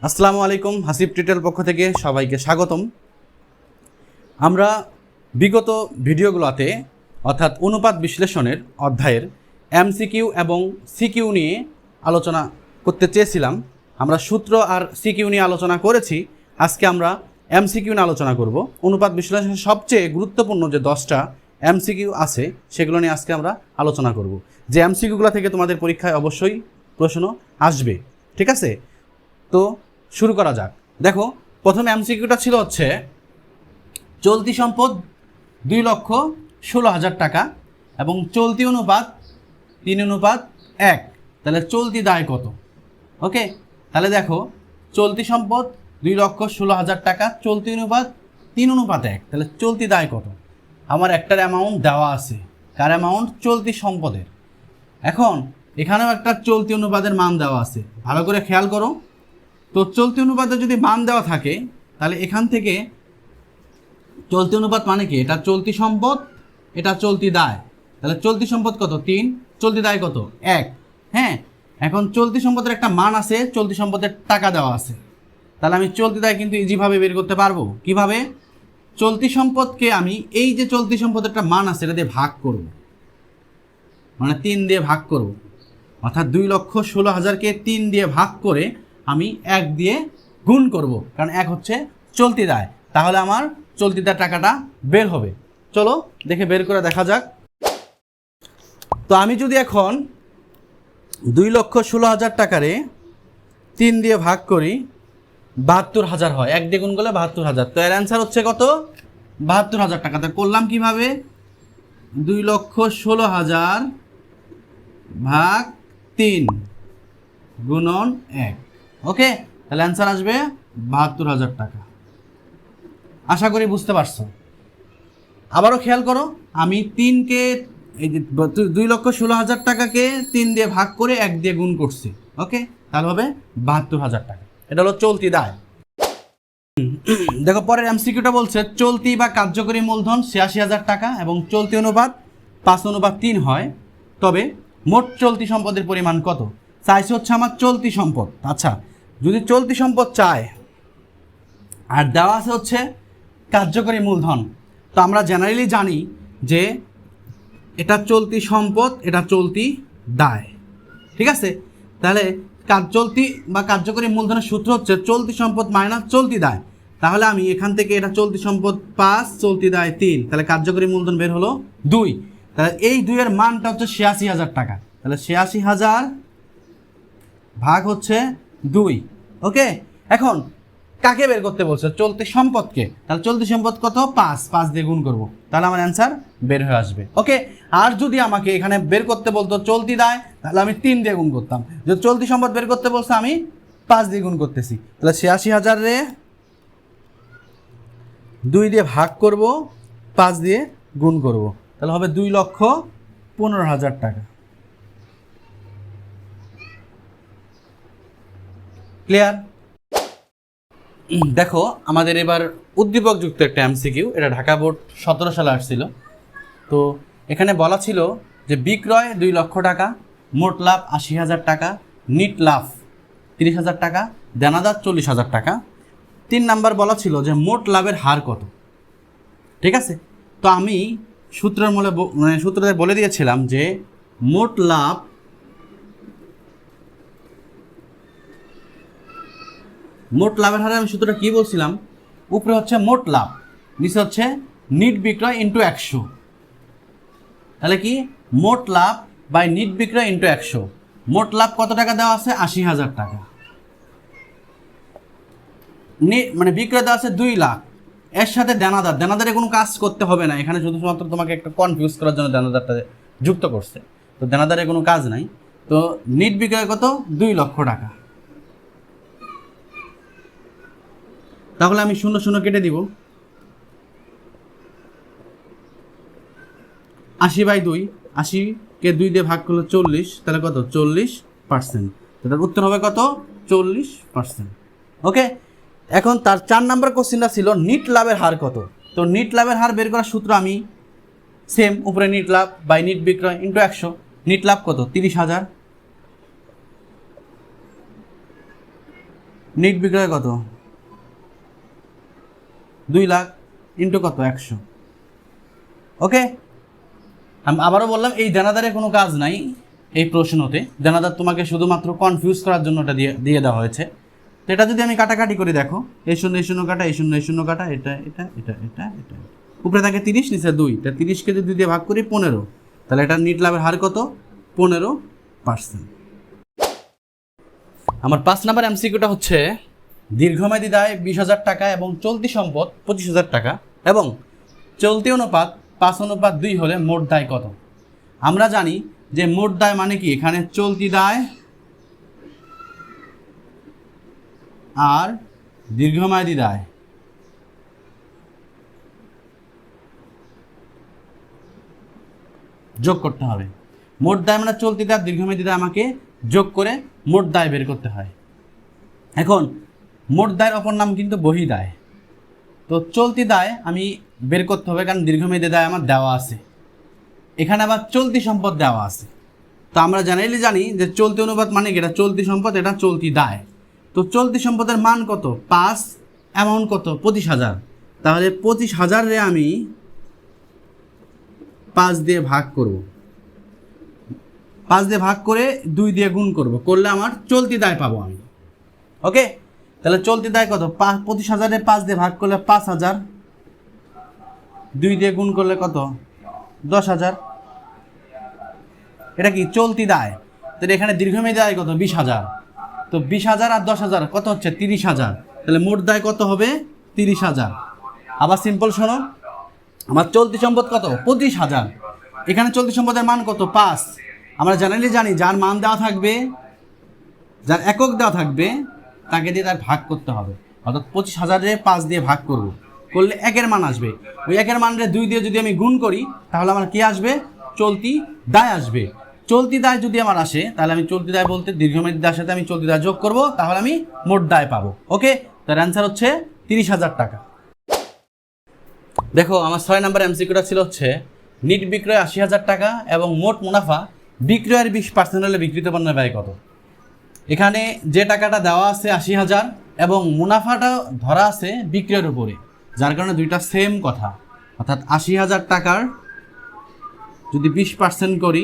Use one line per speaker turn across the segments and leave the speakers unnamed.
আসসালামু আলাইকুম, হাসিব টিটেল পক্ষ থেকে সবাইকে স্বাগতম। আমরা বিগত ভিডিওগুলোতে অর্থাৎ অনুপাত বিশ্লেষণের অধ্যায়ের এমসিকিউ এবং সিকিউ নিয়ে আলোচনা করতে চেয়েছিলাম। আমরা সূত্র আর সিকিউ নিয়ে আলোচনা করেছি। আজকে আমরা এমসিকিউ নিয়ে আলোচনা করব। অনুপাত বিশ্লেষণের সবচেয়ে গুরুত্বপূর্ণ যে 10টা এমসিকিউ আছে সেগুলো নিয়ে আজকে আমরা আলোচনা করব। যে এমসিকিউগুলো থেকে তোমাদের পরীক্ষায় অবশ্যই প্রশ্ন আসবে, ঠিক আছে? তো শুরু করা যাক। দেখো, প্রথম এমসিকিউটা ছিল হচ্ছে চলতি সম্পদ 2,16,000 টাকা এবং চলতি অনুপাত 3:1। তাহলে চলতি দায় কত? ওকে, তাহলে দেখো চলতি সম্পদ 2,16,000 টাকা, চলতি অনুপাত 3:1। তাহলে চলতি দায় কত? আমার একটার অ্যামাউন্ট দেওয়া আছে। কার অ্যামাউন্ট? চলতি সম্পদের। এখন এখানেও একটা চলতি অনুপাতের মান দেওয়া আছে, ভালো করে খেয়াল করো। তো চলতি অনুপাতে যদি মান দেওয়া থাকে তাহলে এখান থেকে চলতি অনুপাত মানে কি? এটা চলতি সম্পদ, এটা চলতি দায়। তাহলে চলতি সম্পদ কত? 3, চলতি দায় কত? 1। হ্যাঁ, এখন চলতি সম্পদের একটা মান আছে, চলতি সম্পদের টাকা দেওয়া আছে। তাহলে আমি চলতি দায় কিন্তু ইজিভাবে বের করতে পারবো। কিভাবে? চলতি সম্পদকে আমি এই যে চলতি সম্পদের একটা মান আছে এটা দিয়ে ভাগ করব, মানে 3 দিয়ে ভাগ করব। অর্থাৎ 2,16,000কে 3 দিয়ে ভাগ করে আমি 1 দিয়ে গুণ করব, কারণ 1 হচ্ছে চলতি দায়। তাহলে আমার চলতি দায় টাকাটা বের হবে। চলো দেখে বের করে দেখা যাক। তো আমি যদি এখন 2,16,000 টাকারে 3 দিয়ে ভাগ করি, 72,000 হয়। 1 দিয়ে গুণ করলে 72,000। তো এর অ্যান্সার হচ্ছে কত? 72,000 টাকা। তা করলাম কিভাবে? 2,16,000 ভাগ 3 গুণন 1। ওকে, তাহলে অ্যান্সার আসবে 72,000 টাকা। আশা করি বুঝতে পারছো। আবারও খেয়াল করো, আমি 3কে এই যে 2,16,000 টাকাকে 3 দিয়ে ভাগ করে 1 দিয়ে গুণ করছি। ওকে, তাহলে হবে 72,000 টাকা। এটা হলো চলতি দায়। দেখো পরের এমসিকিউটা বলছে চলতি বা কার্যকরী মূলধন 86,000 টাকা এবং চলতি অনুপাত 5:3 হয়, তবে মোট চলতি সম্পদের পরিমাণ কত? চাইছে হচ্ছে আমার চলতি সম্পদ। আচ্ছা, যদি চলতি সম্পদ চায় আর দেওয়া আছে হচ্ছে কার্যকরী মূলধন, তো আমরা জেনারেলি জানি যে এটা চলতি সম্পদ, এটা চলতি দায়, ঠিক আছে? তাহলে চলতি বা কার্যকরী মূলধনের সূত্র হচ্ছে চলতি সম্পদ মাইনাস চলতি দায়। তাহলে আমি এখান থেকে এটা চলতি সম্পদ 5, চলতি দায় 3, তাহলে কার্যকরী মূলধন বের হলো 2। তাহলে এই 2 এর মানটা হচ্ছে 86,000 টাকা। তাহলে 86,000 ভাগ হচ্ছে 2। ওকে, এখন কাকে বের করতে বলছে? চলতি সম্পদকে। তাহলে চলতি সম্পদ কত? 5 দিয়ে গুণ করব, তাহলে আমার অ্যান্সার বের হয়ে আসবে। ওকে, আর যদি আমাকে এখানে বের করতে বলতো চলতি দায়, তাহলে আমি 3 দিয়ে গুণ করতাম। যদি চলতি সম্পদ বের করতে বলছে আমি 5 দিয়ে গুণ করতেছি। তাহলে 86,000 রে 2 দিয়ে ভাগ করব, 5 দিয়ে গুণ করব, তাহলে হবে 2,15,000 টাকা। ক্লিয়ার? দেখো আমাদের এবার উদ্দীপকযুক্ত একটা এমসিকিউ, এটা ঢাকা বোর্ড 17 সালে আসছিল। তো এখানে বলা ছিল যে বিক্রয় 2 লক্ষ টাকা, মোট লাভ 80,000 টাকা, নিট লাভ 30,000 টাকা, দেনাদার 40,000 টাকা। 3 নাম্বার বলা ছিল যে মোট লাভের হার কত, ঠিক আছে? তো আমি সূত্রতে বলে দিয়েছিলাম যে মোট লাভের হারে আমি সূত্রটা কি বলছিলাম? উপরে হচ্ছে মোট লাভ, নিচে হচ্ছে নিট বিক্রয় ইন্টু 100। তাহলে কি? মোট লাভ বাই নিট বিক্রয় ইন্টু 100। মোট লাভ কত টাকা দেওয়া আছে? 80,000 টাকা। মানে বিক্রয় দেওয়া আছে 2 লাখ, এর সাথে দেনাদারে কোনো কাজ করতে হবে না। এখানে শুধুমাত্র তোমাকে একটা কনফিউজ করার জন্য দেনাদারটা যুক্ত করছে। তো দেনাদারে কোনো কাজ নাই। তো নিট বিক্রয় কত? 2 লক্ষ টাকা। তাহলে আমি 0 কেটে দিব। 80/2, 80কে 2 দিয়ে ভাগ করলে 40, তাহলে কত? 40%। এটার উত্তর হবে কত? 40%। ওকে, এখন তার 4 নাম্বার কোশ্চেনটা ছিল নিট লাভের হার কত। তো নিট লাভের হার বের করার সূত্র আমি সেম, উপরে নিট লাভ বাই নিট বিক্রয় ইন্টু 100। নিট লাভ কত? 30,000। নিট বিক্রয় কত 2 লাখ ইন্টু কত 100। ওকে, আমি আবারও বললাম এই দানাদারে কোনো কাজ নাই এই প্রশ্নতে। দানাদার তোমাকে শুধুমাত্র কনফিউজ করার জন্য এটা দিয়ে দেওয়া হয়েছে। তো এটা যদি আমি কাটাকাটি করে দেখো, এই শূন্য কাটা, এই শূন্য কাটা, এটা এটা এটা এটা এটা উপরে থাকে 30, নিচে 2, এটা 30কে যদি 2 দিয়ে ভাগ করি 15, তাহলে এটা নিট লাভের হার কত 15%। আমার 5 নাম্বার এমসিকিউটা হচ্ছে দীর্ঘমেয়াদী দায় 20,000 টাকা এবং চলতি সম্পদ 25,000 টাকা এবং চলতি অনুপাত 5:2 হলে মোট দায় কত। আমরা জানি যে মোট দায় মানে কি, এখানে চলতি দায় আর দীর্ঘমেয়াদী দায় যোগ করতে হবে। মোট দায় মানে চলতি দায় দীর্ঘমেয়াদী দায় আমাকে যোগ করে মোট দায় বের করতে হয়। এখন মোট দায়ের অপর নাম কিন্তু বহিদায়। তো চলতি দায় আমি বের করতে হবে, কারণ দীর্ঘমেয়াদী দায় আমার দেওয়া আছে, এখানে আবার চলতি সম্পদ দেওয়া আছে। তো আমরা জানি যে চলতি অনুপাত মানে কি, এটা চলতি সম্পদ, এটা চলতি দায়। তো চলতি সম্পদের মান কত 5, অ্যামাউন্ট কত 25,000। তাহলে 25,000 আমি 5 দিয়ে ভাগ করব, 5 দিয়ে ভাগ করে 2 দিয়ে গুণ করলে আমার চলতি দায় পাবো আমি। ওকে, তাহলে চলতি দায় কত 25,000 5 দিয়ে ভাগ করলে 5,000, 2 দিয়ে গুণ করলে কত 10,000। এটা কি চলতি দায়। তাহলে এখানে দীর্ঘমেয়াদী দায় কত 20,000। তো 20,000 আর 10,000 কত হচ্ছে 30,000। তাহলে মোট দায় কত হবে 30,000। আবার সিম্পল শোনো, আমার চলতি সম্পদ কত 25,000, এখানে চলতি সম্পদের মান কত 5। আমরা জানি যার মান দেওয়া থাকবে, যার একক দেওয়া থাকবে, তাকে দিয়ে তার ভাগ করতে হবে। অর্থাৎ 25,000 5 দিয়ে ভাগ করলে একের মান আসবে। ওই একের মানরে 2 দিয়ে যদি আমি গুণ করি তাহলে আমার কি আসবে চলতি দায় আসবে। চলতি দায় যদি আমার আসে তাহলে আমি চলতি দায় বলতে দীর্ঘমেয়াদী দায়ের সাথে আমি চলতি দায় যোগ করব, তাহলে আমি মোট দায় পাবো। ওকে, তার অ্যান্সার হচ্ছে 30,000 টাকা। দেখো আমার 6 নাম্বার এমসিকিউটা ছিল হচ্ছে নিট বিক্রয় 80,000 টাকা এবং মোট মুনাফা বিক্রয়ের 20% হলে বিক্রিত পণ্যের ব্যয় কত। এখানে যে টাকাটা দেওয়া আছে 80,000 এবং মুনাফাটা ধরা আছে বিক্রয়ের উপরে, যার কারণে দুইটা সেম কথা। অর্থাৎ 80,000 টাকার যদি 20% করি,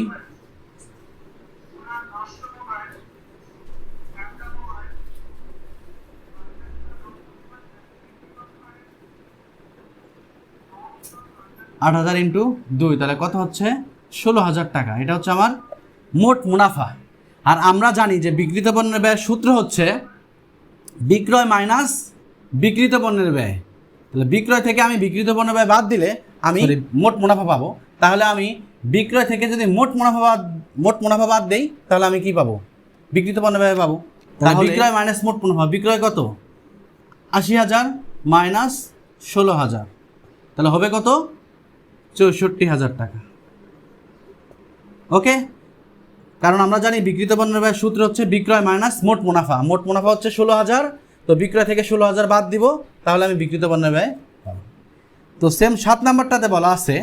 আট 8,000 ইন্টু 2, তাহলে কত হচ্ছে 16,000 টাকা। এটা হচ্ছে আমার মোট মুনাফা। আর আমরা জানি যে বিক্রিত পণ্যের ব্যয়ের সূত্র হচ্ছে বিক্রয় মাইনাস বিক্রিত পণ্যের ব্যয়। তাহলে বিক্রয় থেকে আমি বিক্রিত পণ্যের ব্যয় বাদ দিলে আমি মোট মুনাফা পাবো। তাহলে আমি বিক্রয় থেকে যদি মোট মুনাফা বাদ দেই তাহলে আমি কি পাবো বিক্রিত পণ্যের ব্যয় পাবো। তাহলে বিক্রয় মাইনাস মোট মুনাফা, বিক্রয় কত 80,000 মাইনাস 16,000, তাহলে হবে কত 64,000 টাকা। ওকে, কারণ আমরা জানি বিক্রিত পণ্যের ব্যয়ের সূত্র হচ্ছে বিক্রয় মাইনাস মোট মুনাফা। মোট মুনাফা হচ্ছে 16,000, তো বিক্রয় থেকে 16,000 বাদ দিব, তাহলে আমি বিক্রিত পণ্যের ব্যয় পাবো। তো সেম 7 নাম্বারটাতে বলা আছে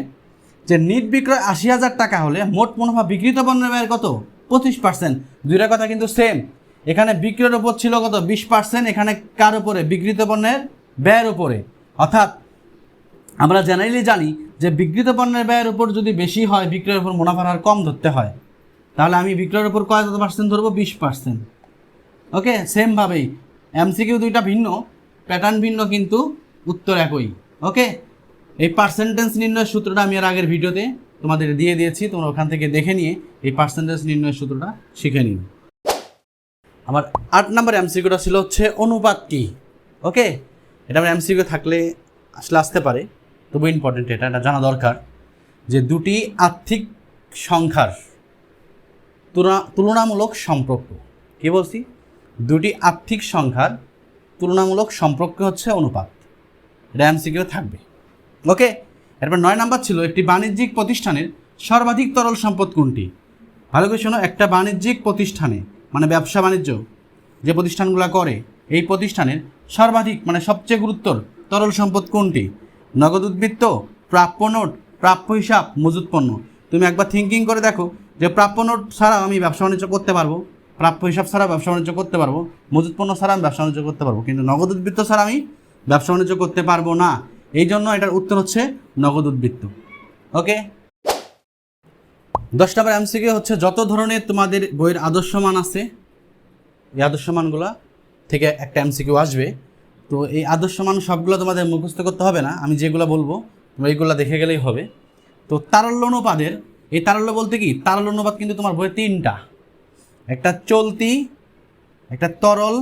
যে নিট বিক্রয় 80,000 টাকা হলে মোট মুনাফা বিক্রিত পণ্যের ব্যয়ের কত 25%। দুইটা কথা কিন্তু সেম। এখানে বিক্রয়ের উপর ছিল কত 20%, এখানে কার উপরে বিক্রিত পণ্যের ব্যয়ের উপরে। অর্থাৎ আমরা জেনারেলি জানি যে বিক্রিত পণ্যের ব্যয়ের উপর যদি বেশি হয় বিক্রয়ের উপর মুনাফার হার কম ধরতে হয়, তাহলে আমি বিক্রয়ের উপর কত পার্সেন্ট ধরবো 20%। ওকে, সেমভাবেই এমসিকিউ দুইটা ভিন্ন, প্যাটার্ন ভিন্ন, কিন্তু উত্তর একই। ওকে, এই পার্সেন্টেজ নির্ণয়ের সূত্রটা আমি আর আগের ভিডিওতে তোমাদের দিয়ে দিয়েছি, তোমরা ওখান থেকে দেখে নিয়ে এই পার্সেন্টেজ নির্ণয়ের সূত্রটা শিখে নিন। আমার 8 নাম্বার এমসিকিউটা ছিল হচ্ছে অনুপাত কি। ওকে, এটা আমার এমসিকিউ থাকলে আসতে পারে, তবু ইম্পর্টেন্ট, এটা জানা দরকার যে দুটি আর্থিক সংখ্যার তুলনামূলক সম্পর্ক। কি বলছি? দুটি আর্থিক সংখ্যার তুলনামূলক সম্পর্ক হচ্ছে অনুপাত। এটা এমসিকিউ থাকবে। ওকে, এরপর 9 নাম্বার ছিল একটি বাণিজ্যিক প্রতিষ্ঠানের সর্বাধিক তরল সম্পদ কোনটি। ভালো করে শোনো, একটা বাণিজ্যিক প্রতিষ্ঠানে মানে ব্যবসা বাণিজ্য যে প্রতিষ্ঠানগুলো করে, এই প্রতিষ্ঠানের সর্বাধিক মানে সবচেয়ে গুরুত্বর তরল সম্পদ কোনটি? নগদ উদ্বৃত্ত, প্রাপ্য নোট, প্রাপ্য হিসাব, মজুত পণ্য। তুমি একবার থিঙ্কিং করে দেখো যে প্রাপ্য নোট ছাড়া আমি ব্যবসা বাণিজ্য করতে পারবো, প্রাপ্য হিসাব ছাড়া ব্যবসা বাণিজ্য করতে পারবো, মজুত পণ্য ছাড়া আমি ব্যবসা বাণিজ্য করতে পারবো, কিন্তু নগদ উদ্বৃত্ত ছাড়া আমি ব্যবসা বাণিজ্য করতে পারবো না। এই জন্য এটার উত্তর হচ্ছে নগদ উদ্বৃত্ত। ওকে, 10 নম্বর এমসিকিউ হচ্ছে যত ধরনের তোমাদের বইয়ের আদর্শ মান আছে, এই আদর্শ মানগুলো থেকে একটা এমসিকিউ আসবে। তো এই আদর্শ মান সবগুলো তোমাদের মুখস্থ করতে হবে না, আমি যেগুলো বলবো তোমরা এইগুলো দেখে গেলেই হবে। তো তারল্য অনুপাদের, এই তারল্য বলতে কি, তারল্য অনুপাত কিন্তু তোমার বইয়ে 3টা, একটা চলতি, একটা তরল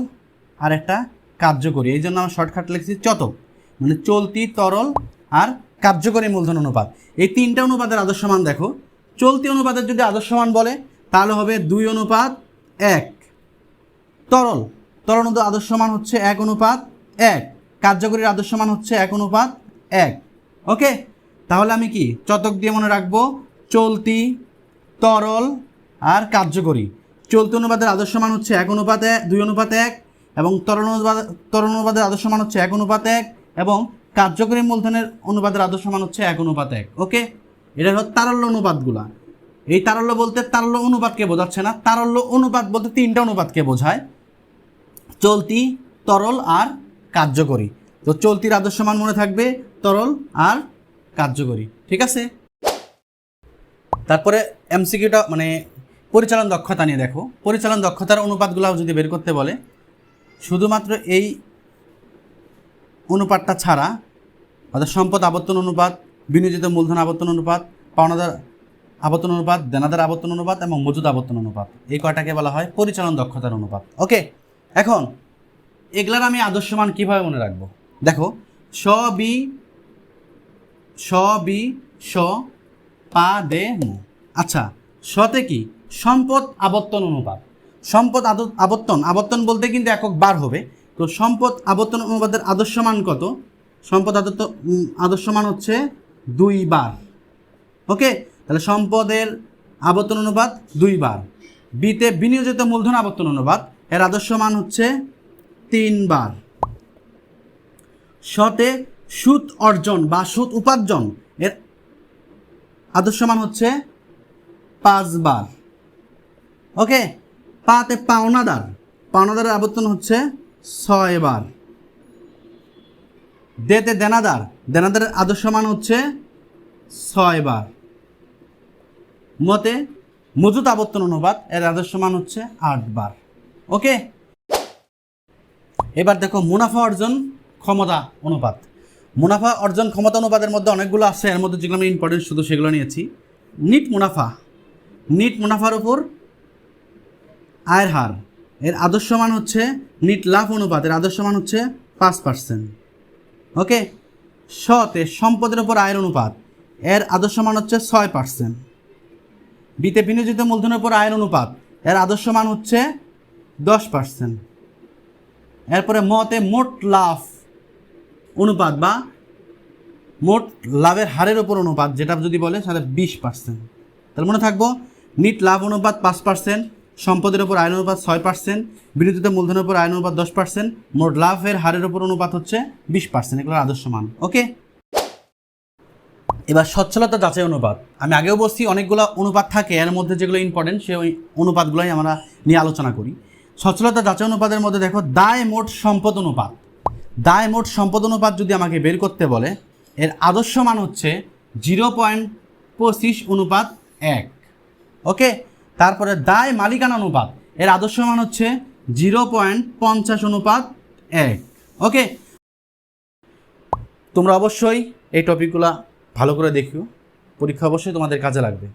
আর একটা কার্যকরী। এই জন্য আমরা শর্টকাট লিখছি চতক, মানে চলতি, তরল আর কার্যকরী মূলধন অনুপাত। এই 3টা অনুপাতের আদর্শ মান দেখো। চলতি অনুপাতের যদি আদর্শ মান বলে তাহলে হবে 2:1। তরল আদর্শ মান হচ্ছে 1:1। কার্যকরীর আদর্শ মান হচ্ছে 1:1। ওকে, তাহলে আমি কি চতক দিয়ে মনে রাখবো চলতি, তরল আর কার্যকরী। চলতি অনুপাতের আদর্শ মান হচ্ছে 2:1 এবং তরল অনুপাতের আদর্শ মান হচ্ছে 1:1 এবং কার্যকরী মূলধনের অনুপাতের আদর্শ মান হচ্ছে 1:1। ওকে, এটা হলো তারল্য অনুপাতগুলা। এই তারল্য বলতে তারল্য অনুপাতকে বোঝাচ্ছে না, তারল্য অনুপাত বলতে 3টা অনুপাতকে বোঝায়, চলতি, তরল আর কার্যকরী। তো চলতির আদর্শ মান মনে থাকবে, তরল আর কার্যকরী। ঠিক আছে, তারপরে এমসিকিউটা মানে পরিচালন দক্ষতা নিয়ে দেখো। পরিচালন দক্ষতার অনুপাতগুলো যদি বের করতে বলে, শুধুমাত্র এই অনুপাতটা ছাড়া, অর্থাৎ সম্পদ আবর্তন অনুপাত, বিনিয়োজিত মূলধন আবর্তন অনুপাত, পাওনাদার আবর্তন অনুপাত, দেনাদার আবর্তন অনুপাত এবং মজুদ আবর্তন অনুপাত, এই কয়টাকে বলা হয় পরিচালন দক্ষতার অনুপাত। ওকে, এখন এগুলার আমি আদর্শ মান কীভাবে মনে রাখবো? দেখো, স পা দে মু। আচ্ছা, সতে কি সম্পদ আবর্তন অনুপাত। সম্পদ আবর্তন বলতে কিন্তু একক বার হবে। তো সম্পদ আবর্তন অনুপাতের আদর্শ মান কত? সম্পদ আদর্শ মান হচ্ছে 2 বার। ওকে, তাহলে সম্পদের আবর্তন অনুপাত 2 বার। বিতে বিনিয়োজিত মূলধন আবর্তন অনুপাত, এর আদর্শ মান হচ্ছে 3 বার। সতে সুদ অর্জন বা সুদ উপার্জন, এর আদর্শ মান হচ্ছে 5 বার। ওকে, পাতে পাওনাদারের আবর্তন হচ্ছে 6 বার। দেতে দেনাদারের আদর্শ মান হচ্ছে 6 বার। মতে মজুত আবর্তন অনুপাত, এর আদর্শ মান হচ্ছে 8 বার। ওকে, এবার দেখো মুনাফা অর্জন ক্ষমতা অনুপাত। মুনাফা অর্জন ক্ষমতা অনুপাতের মধ্যে অনেকগুলো আছে, এর মধ্যে যেগুলো আমি ইম্পর্টেন্ট শুধু সেগুলো নিয়েছি। নিট মুনাফার উপর আয়ের হার, এর আদর্শ মান হচ্ছে নিট লাভ অনুপাত, এর আদর্শ মান হচ্ছে 5%। ওকে, সতে সম্পদের উপর আয়ের অনুপাত, এর আদর্শ মান হচ্ছে 6%। বিতে বিনিয়োজিত মূলধনের উপর আয়ের অনুপাত, এর আদর্শ মান হচ্ছে 10%। এরপরে মতে মোট লাভ অনুপাত বা মোট লাভের হারের উপর অনুপাত, যেটা যদি বলে তাহলে 20%। তাহলে মনে থাকবো নিট লাভ অনুপাত 5%, সম্পদের উপর আয়ের অনুপাত 6%, বিনিয়োজিত মূলধনের উপর আয়ের অনুপাত 10%, মোট লাভের হারের উপর অনুপাত হচ্ছে 20%। এগুলোর আদর্শ মান। ওকে, এবার সচ্ছলতা যাচাই অনুপাত। আমি আগেও বলছি অনেকগুলো অনুপাত থাকে, এর মধ্যে যেগুলো ইম্পর্টেন্ট সেই অনুপাতগুলোই আমরা নিয়ে আলোচনা করি। সচ্ছলতা যাচাই অনুপাতের মধ্যে দেখো দায় মোট সম্পদ অনুপাত যদি আমাকে বের করতে বলে, এর আদর্শ মান হচ্ছে 0.25:1। ওকে, তারপরে দায় মালিকানা অনুপাত, এর আদর্শ মান হচ্ছে 0.50:1। ওকে, তোমরা অবশ্যই এই টপিকগুলো ভালো করে দেখিও, পরীক্ষা অবশ্যই তোমাদের কাজে লাগবে।